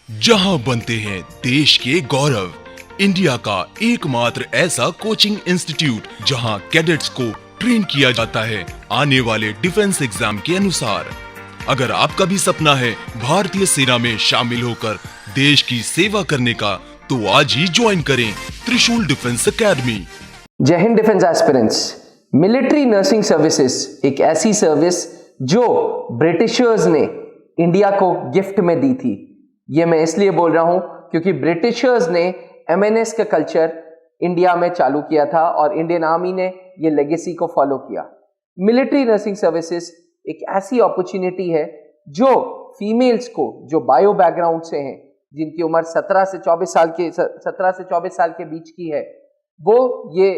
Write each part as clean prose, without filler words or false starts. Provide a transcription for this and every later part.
जहां बनते हैं देश के गौरव, इंडिया का एकमात्र ऐसा कोचिंग इंस्टीट्यूट जहां कैडेट्स को ट्रेन किया जाता है आने वाले डिफेंस एग्जाम के अनुसार। अगर आपका भी सपना है भारतीय सेना में शामिल होकर देश की सेवा करने का, तो आज ही ज्वाइन करें त्रिशूल डिफेंस एकेडमी। जय Hind defence aspirants. Military nursing services एक ऐसी सर्विस जो ब्रिटिशर्स ने इंडिया को गिफ्ट में दी थी। ये मैं इसलिए बोल रहा हूं क्योंकि ब्रिटिशर्स ने एमएनएस का कल्चर इंडिया में चालू किया था और इंडियन आर्मी ने ये लेगेसी को फॉलो किया। मिलिट्री नर्सिंग सर्विसेज एक ऐसी अपॉर्चुनिटी है जो फीमेल्स को, जो बायो बैकग्राउंड से हैं, जिनकी उम्र 17 से 24 साल के बीच की है, वो ये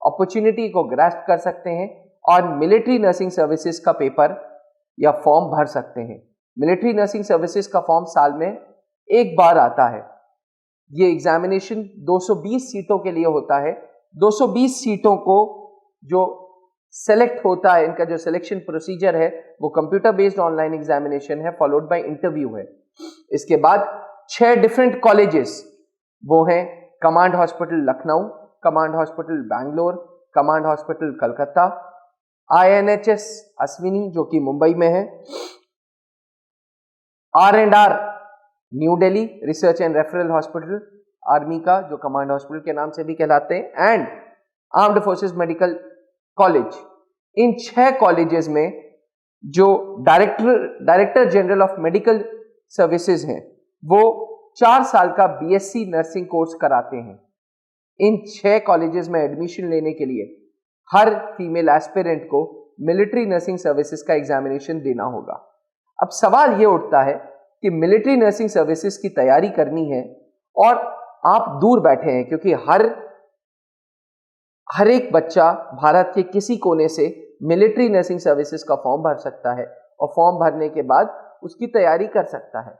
अपॉर्चुनिटी को ग्रैस्प कर सकते हैं और मिलिट्री नर्सिंग सर्विसेज का पेपर या फॉर्म भर सकते हैं। मिलिट्री नर्सिंग सर्विसेज का फॉर्म साल में एक बार आता है। ये एग्जामिनेशन 220 सीटों के लिए होता है। 220 सीटों को जो सेलेक्ट होता है, इनका जो सिलेक्शन प्रोसीजर है वो कंप्यूटर बेस्ड ऑनलाइन एग्जामिनेशन है, फॉलोड बाय इंटरव्यू है। इसके बाद 6 डिफरेंट कॉलेजेस, वो हैं command hospital Lucknow, command hospital Bangalore, command hospital Calcutta, INHS Ashwini जो कि मुंबई में है, R&R new Delhi research and referral hospital army का, जो कमांड हॉस्पिटल के नाम से भी कहलाते हैं, and armed forces medical college. In 6 colleges में जो director general of medical services हैं वो 4 साल का BSc नर्सिंग कोर्स कराते हैं। इन 6 कॉलेजेस में एडमिशन लेने के लिए हर फीमेल एस्पिरेंट को मिलिट्री नर्सिंग सर्विसेज का एग्जामिनेशन देना होगा। अब सवाल यह उठता है कि मिलिट्री नर्सिंग सर्विसेज की तैयारी करनी है और आप दूर बैठे हैं, क्योंकि हर एक बच्चा भारत के किसी कोने से मिलिट्री नर्सिंग सर्विसेज का फॉर्म भर सकता है और फॉर्म भरने के बाद उसकी तैयारी कर सकता है।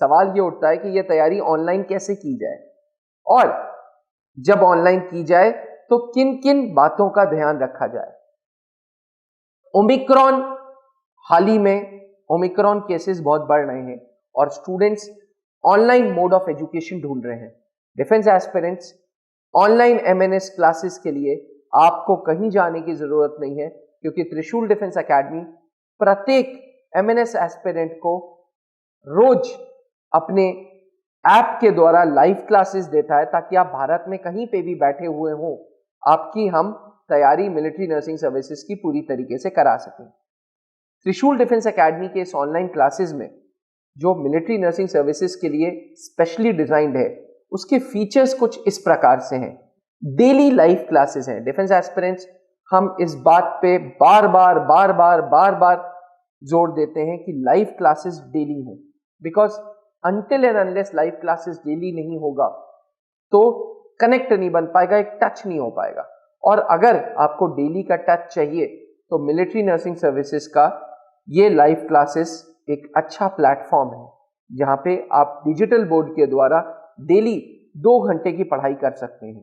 सवाल यह उठता है कि यह तैयारी ऑनलाइन कैसे की जाए, और जब ऑनलाइन की जाए तो किन किन बातों का ध्यान रखा जाए। ओमिक्रॉन, हाल ही में ओमिक्रॉन केसेस बहुत बढ़ रहे हैं और students online mode of education ढूंढ रहे हैं। Defence aspirants, online MNS classes के लिए आपको कहीं जाने की जरूरत नहीं है, क्योंकि त्रिशूल डिफेंस एकेडमी प्रत्येक MNS एस्पिरेंट को रोज अपने ऐप के द्वारा लाइव क्लासेस देता है, ताकि आप भारत में कहीं पे भी बैठे हुए हों, आपकी हम तैयारी मिलिट्री नर्सिंग सर्विसेज की पूरी तरीके से करा सकें। त्रिशूल डिफेंस एकेडमी के इस ऑनलाइन क्लासेस में, जो मिलिट्री नर्सिंग सर्विसेज के लिए स्पेशली डिजाइंड है, उसके फीचर्स कुछ इस प्रकार से हैं। डेली लाइव क्लासेस हैं। डिफेंस एस्पिरेंट्स, हम इस बात पे बार बार जोर देते हैं कि लाइव क्लासेस डेली हों, because until and unless live classes daily नहीं होगा तो कनेक्ट नहीं बन पाएगा, एक टच नहीं हो पाएगा। और अगर आपको डेली का टच चाहिए तो मिलिट्री नर्सिंग सर्विसेज का ये लाइव क्लासेस एक अच्छा प्लेटफॉर्म है, जहां पे आप डिजिटल बोर्ड के द्वारा डेली 2 घंटे की पढ़ाई कर सकते हैं।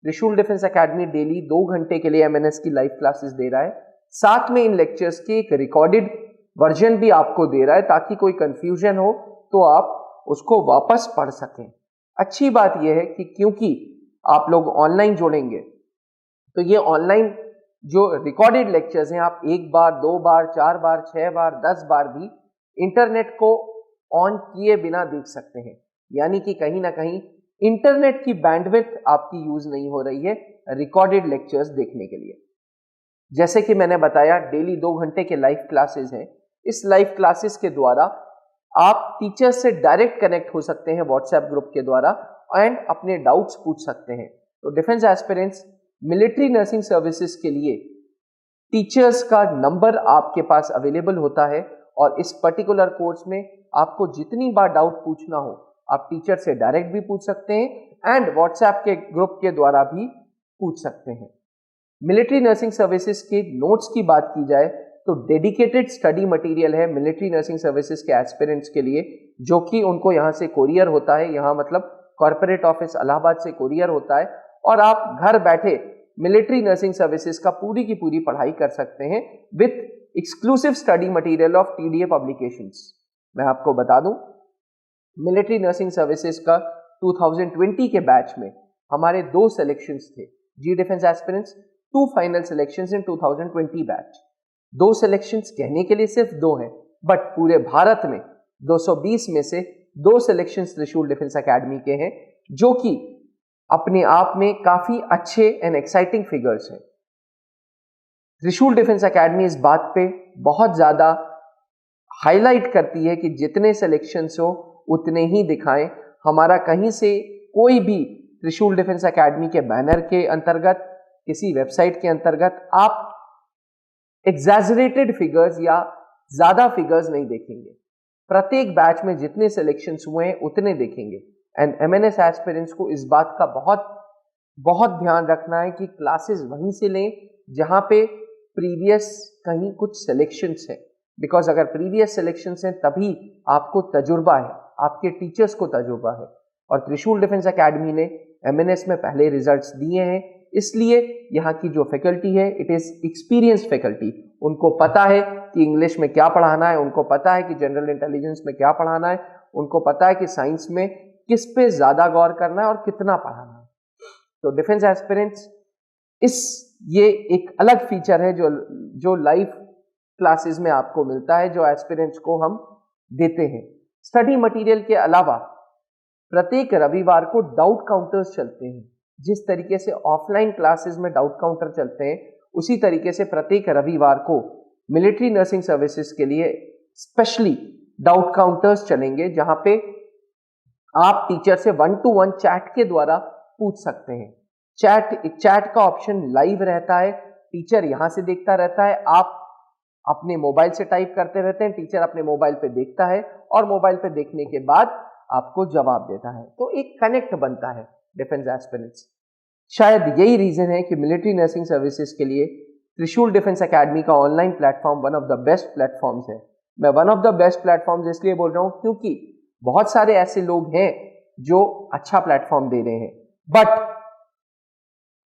त्रिशूल डिफेंस एकेडमी डेली 2 घंटे के लिए MNS की लाइव क्लासेस दे रहा है, साथ में इन लेक्चर्स की एक रिकॉर्डेड वर्जन भी आपको दे रहा है, ताकि कोई कंफ्यूजन हो तो आप उसको वापस पढ़ सकें। अच्छी बात यह है कि क्योंकि आप लोग ऑनलाइन जुड़ेंगे, तो ये ऑनलाइन जो रिकॉर्डेड लेक्चर्स हैं, आप 1 बार, 2 बार, 4 बार, 6 बार, 10 बार भी इंटरनेट को ऑन किए बिना देख सकते हैं। यानी कि कहीं ना कहीं इंटरनेट की बैंडविड्थ आपकी यूज नहीं हो रही है रिकॉर्डेड लेक्चर्स देखने के लिए। जैसे कि मैंने बताया, डेली 2 घंटे के लाइव क्लासेस हैं। इस लाइव क्लासेस के द्वारा आप टीचर्स से डायरेक्ट कनेक्ट हो सकते हैं व्हाट्सएप ग्रुप के द्वारा एंड अपने डाउट्स पूछ सकते हैं। तो defence aspirants, military nursing services के लिए टीचर्स का नंबर आपके पास अवेलेबल होता है, और इस पर्टिकुलर कोर्स में आपको जितनी बार डाउट पूछना हो आप टीचर से डायरेक्ट भी पूछ सकते हैं एंड व्हाट्सएप के ग्रुप के द्वारा भी पूछ सकते हैं। मिलिट्री नर्सिंग सर्विसेज के नोट्स की बात की जाए तो डेडिकेटेड स्टडी मटेरियल है मिलिट्री नर्सिंग सर्विसेज के एस्पिरेंट्स के लिए, जो कि उनको यहाँ से कोरियर होता है। यहाँ मतलब कॉर्पोरेट ऑफिस इलाहाबाद से कोरियर होता है, और आप घर बैठे मिलिट्री नर्सिंग सर्विसेज का पूरी की पूरी पढ़ाई कर सकते हैं with exclusive study material of TDA publications. मैं आपको बता दूं, मिलिट्री नर्सिंग सर्विसेज का 2020 के बैच में हमारे 2 सिलेक्शंस थे, जी डिफेंस एस्पिरेंट्स, 2 फाइनल सिलेक्शंस इन 2020 बैच। 2 सिलेक्शंस कहने के लिए सिर्फ 2 हैं, बट पूरे भारत में 220 में से 2 सिलेक्शंस त्रिशूल डिफेंस एकेडमी के हैं, जो कि अपने आप में काफी अच्छे एंड एक्साइटिंग फिगर्स हैं। त्रिशूल डिफेंस एकेडमी इस बात पे बहुत ज्यादा हाईलाइट करती है कि जितने सिलेक्शंस हो उतने ही दिखाएं। हमारा कहीं से कोई भी त्रिशूल डिफेंस एकेडमी के बैनर के अंतर्गत, किसी वेबसाइट के अंतर्गत आप एग्जैजरेटेड फिगर्स या ज्यादा फिगर्स नहीं देखेंगे। प्रत्येक बैच में जितने सिलेक्शंस हुए हैं उतने देखेंगे। एंड एमएनएस एस्पिरेंट्स को इस बात का बहुत ध्यान रखना है कि क्लासेस वहीं से लें जहां पे प्रीवियस कहीं कुछ सिलेक्शंस है, बिकॉज अगर प्रीवियस सिलेक्शंस हैं तभी आपको तजुर्बा है, आपके टीचर्स को तजुर्बा है। और त्रिशूल डिफेंस एकेडमी ने एमएनएस में पहले रिजल्ट्स दिए हैं, इसलिए यहाँ की जो फैकल्टी है इट इज एक्सपीरियंस फैकल्टी। उनको पता है कि इंग्लिश में क्या पढ़ाना है, उनको पता है कि जनरल इंटेलिजेंस में क्या पढ़ाना है, उनको पता है कि साइंस में किस पे ज्यादा गौर करना है और कितना पढ़ाना है। तो डिफेंस एस्पिरेंट्स ये एक अलग फीचर है जो लाइव क्लासेस में आपको मिलता है, जो एस्पिरेंट्स को हम देते हैं। स्टडी मटेरियल के अलावा प्रत्येक रविवार को डाउट काउंटर्स चलते हैं। जिस तरीके से ऑफलाइन क्लासेस में डाउट काउंटर चलते हैं, उसी तरीके से प्रत्येक रविवार को मिलिट्री नर्सिंग सर्विसेज के लिए स्पेशली डाउट काउंटर्स चलेंगे, जहां पे आप टीचर से 1-to-1 चैट के द्वारा पूछ सकते हैं। चैट का ऑप्शन लाइव रहता है, टीचर यहां से देखता रहता है, आप अपने मोबाइल से टाइप करते रहते हैं, टीचर अपने मोबाइल पे देखता है और मोबाइल पे देखने के बाद आपको जवाब देता है। तो एक कनेक्ट बनता है डिफेंस एस्पिरेंट्स। शायद यही रीजन है कि मिलिट्री नर्सिंग सर्विसेज के लिए त्रिशूल डिफेंस एकेडमी का online platform one of the best platforms है। मैं one of the best platforms इसलिए बोल रहा हूं क्योंकि बहुत सारे ऐसे लोग हैं जो अच्छा प्लेटफॉर्म दे रहे हैं बट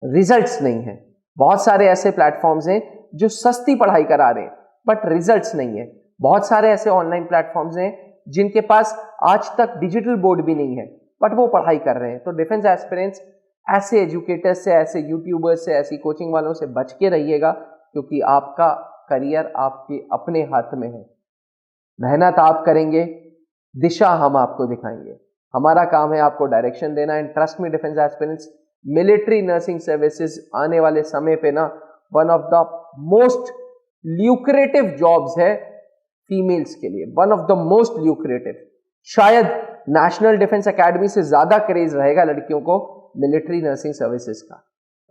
रिजल्ट्स नहीं है। बहुत सारे ऐसे प्लेटफॉर्म्स हैं जो सस्ती पढ़ाई करा रहे हैं बट रिजल्ट्स नहीं है। बहुत सारे ऐसे ऑनलाइन प्लेटफॉर्म्स हैं जिनके पास आज तक डिजिटल बोर्ड भी नहीं है बट वो पढ़ाई कर रहे हैं। तो डिफेंस एस्पिरेंट्स ऐसे एजुकेटर्स से, ऐसे यूट्यूबर्स से, ऐसी कोचिंग वालों से बच के रहिएगा, क्योंकि आपका करियर आपके अपने हाथ में है। मेहनत आप करेंगे, दिशा हम आपको दिखाएंगे। हमारा काम है आपको डायरेक्शन देना। एंड ट्रस्ट में defence aspirants, military nursing services आने वाले समय पे ना one of the most lucrative jobs है फीमेल्स के लिए, one of the most lucrative. शायद नेशनल डिफेंस एकेडमी से ज्यादा क्रेज रहेगा लड़कियों को मिलिट्री नर्सिंग सर्विसेज का।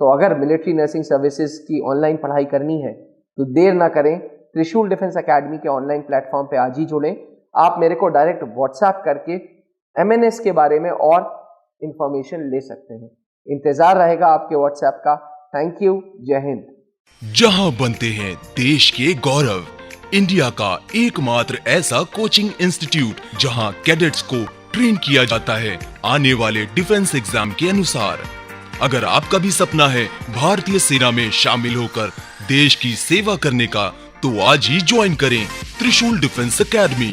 तो अगर मिलिट्री नर्सिंग सर्विसेज की ऑनलाइन पढ़ाई करनी है तो देर ना करें, त्रिशूल डिफेंस एकेडमी के ऑनलाइन प्लेटफॉर्म पे आज ही जुड़ें। आप मेरे को डायरेक्ट व्हाट्सएप करके एमएनएस के बारे में और इंफॉर्मेशन ले सकते हैं। इंतजार रहेगा आपके व्हाट्सएप का। थैंक यू, जय हिंद। जहां बनते हैं देश के गौरव, इंडिया का एकमात्र ऐसा कोचिंग इंस्टीट्यूट जहां कैडेट्स को ट्रेन किया जाता है आने वाले डिफेंस एग्जाम के अनुसार। अगर आपका भी सपना है भारतीय सेना में शामिल होकर देश की सेवा करने का, तो आज ही ज्वाइन करें त्रिशूल डिफेंस एकेडमी।